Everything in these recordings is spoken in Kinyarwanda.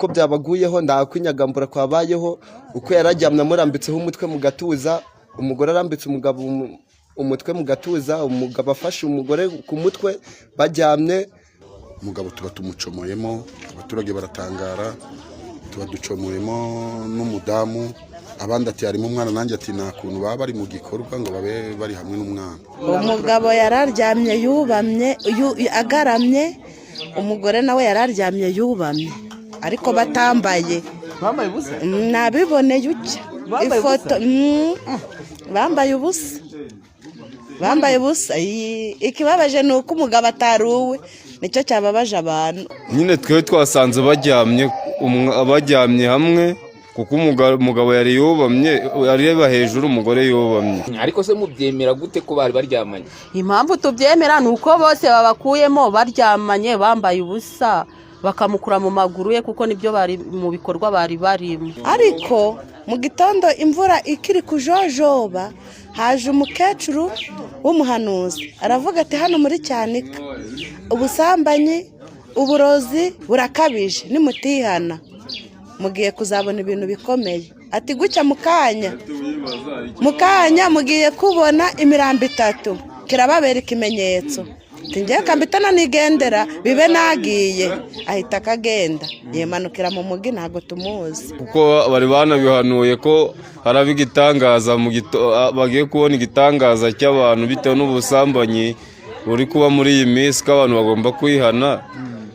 uko byabaguyeho nta kwinyagambura kwabayeho, uko yarajyamye amurambitseho umutwe mu gatuza, umugore arambitse umugabo umutwe mu gatuza, umugabo afashe umugore ku mutwe bajyamye. Umugabo tuba tumucomoyemo, abaturage baratangara, tuba ducomoyemo n'umudamu, abandi ati harimo umwana, nanjye ati nta kuntu baba bari mu gikorwa ngo babe bari hamwe n'umwana. Umugabo yararyamye yubamye agaramye, umugore nawe yararyamye yubamye ariko batambaye. Bambaye ubusa? Nabiboneye ucya ifoto. Bambaye ubusa, bambaye ubusa. Ikibabaje ni uko umugabo ataruwe, nicyo cyababaje abantu. Nyine twe twasanze bajyamye hamwe, kuko umugabo yari yubamye, areba hejuru, umugore yubamye. Ariko se mubyemera gute ko bari baryamanye? Impamvu tubyemera ni uko bose babakuyemo baryamanye bambaye ubusa, bakamukura mu maguru ye, kuko nibyo bari mu bikorwa bari barimo. Ariko mu gitondo imvura ikiri kujojoba, haje umukecuru w'umuhanuzi aravuga ati hano muri Cyanika ubusambanyi, uburozi burakabije, nimutihana mugiye kuzabona ibintu bikomeye. Ati gucya mukanya mugiye kubona imirambo 3, kirababera ikimenyetso. Ngiye kambitana nigendera bibe nagiye, ahita akagenda yemanukira mu mugi, ntago tumuzi. Kuko bari banabihanuye ko haraba igitangaza bagiye kubona igitangaza cy'abantu bitewe n'ubusambanyi buri kuba muri iyi minsi, ko abantu bagomba kwihana.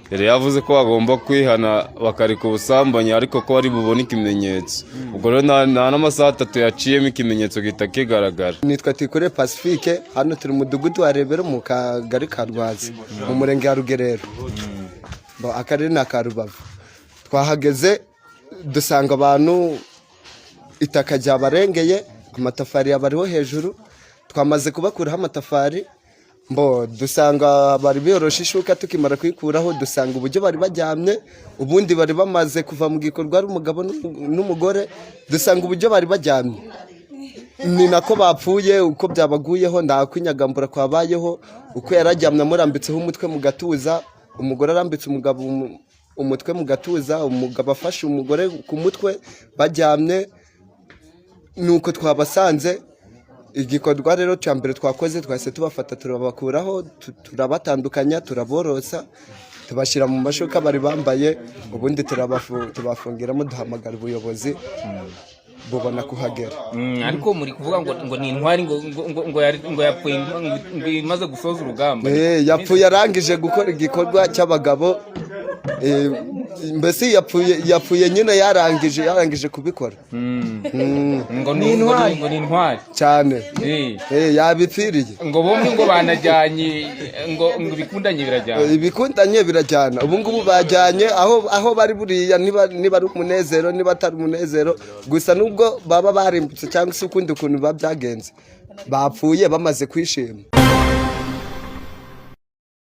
Yari yavuze ko bagomba kwihana bakareka ubusambanyi, ariko ko bari bubone ikimenyetso. Ubwo rero nta n'amasaha 3 yaciyemo ikimenyetso gihita kigaragara. Nitwa Tikure Pacifique, hano turi mu mudugudu wa Rebero mu kagari ka Rwazi mu murenge wa Rugerero, akarere na ka Rubavu. Twahageze dusanga abantu itaka ryabarengeye, amatafari yabariho hejuru. Twamaze kubakuraho amatafari, dusanga bari biyoroshe ishuka. Tukimara kwikuraho dusanga uburyo bari bajyamye, ubundi bari bamaze kuva mu gikorwa ari umugabo n'umugore, dusanga uburyo bari bajyamye ni nako bapfuye. Uko byabaguyeho nta kwinyagambura kwabayeho, uko yarajyamye amurambitseho umutwe mu gatuza, umugore arambitse umugabo umutwe mu gatuza, umugabo afashe umugore ku mutwe bajyamye. Nuko twabasanze. Igikorwa rero cya mbere twakoze, twahise tubafata turabakuraho, turabatandukanya, turaborosa, tubashyira mu mashuka bari bambaye, ubundi tubafungiramo, duhamagara ubuyobozi bubona kuhagera. Ariko muri kuvuga ngo ni intwari ngo yapfuye imaze gusoza urugamba? Yapfuye arangije gukora igikorwa cy'abagabo. Mbese yapfuye nyine yarangije kubikora. Ngo ni intwari cyane. Yabipfiriye. Ngo bombi ngo banajyanye, ngo ibikundanye birajyana. Ubu ngubu bajyanye aho bari buriya, niba ari umunezero, niba atari umunezero, gusa nubwo baba barimbutse cyangwa se ukundi kuntu biba byagenze, bapfuye bamaze kwishima.